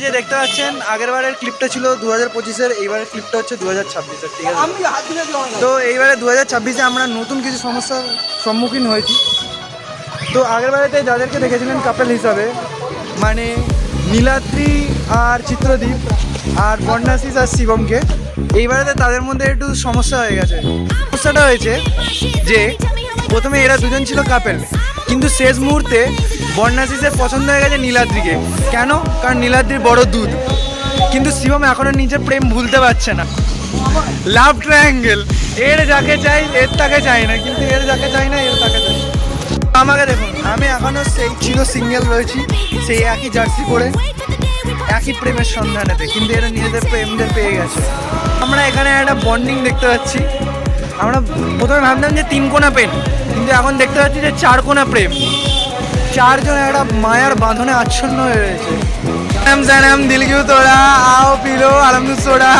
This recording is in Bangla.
যে দেখতে পাচ্ছেন আগের বারের ক্লিপটা ছিল 2025-এর, এইবারের ক্লিপটা হচ্ছে 2026-এর, ঠিক আছে? তো এইবারে 2026-এ আমরা নতুন কিছু সমস্যার সম্মুখীন হয়েছি। তো আগের বারেতে যাদেরকে দেখেছিলেন কাপেল হিসাবে, মানে নীলাদ্রি আর চিত্রদীপ আর বর্ণাশিস আর শিবমকে, এইবারেতে তাদের মধ্যে একটু সমস্যা হয়ে গেছে। সমস্যাটা হয়েছে যে প্রথমে এরা দুজন ছিল কাপেল, কিন্তু শেষ মুহূর্তে বর্ণাশিসের পছন্দ হয়ে গেছে নীলাদ্রিকে। কেন? কারণ নীলাদ্রির বড় দুধ। কিন্তু শিবম এখনো নিজের প্রেম ভুলতে পারছে না। লাভ ট্রায়াঙ্গেল, এর যাকে চাই এর তাকে চাই না, কিন্তু এর যাকে চাই না এর তাকে চাই। আমাকে দেখুন, আমি এখনো সেই সিঙ্গেল রয়েছি, সেই একই জার্সি পরে একই প্রেমের সন্ধানেতে, কিন্তু এরা নিজেদের প্রেমদের পেয়ে গেছে। আমরা এখানে একটা বন্ডিং দেখতে পাচ্ছি। আমরা প্রথমে ভাবলাম যে 3 কোনা প্রেম, কিন্তু এখন দেখতে পাচ্ছি যে 4 কোনা প্রেম। 4 জন একটা মায়ার বাঁধনে আচ্ছন্ন হয়ে রয়েছে। জানাম দিল কিউ তোরা আও পিলো আলমদুর সোডা।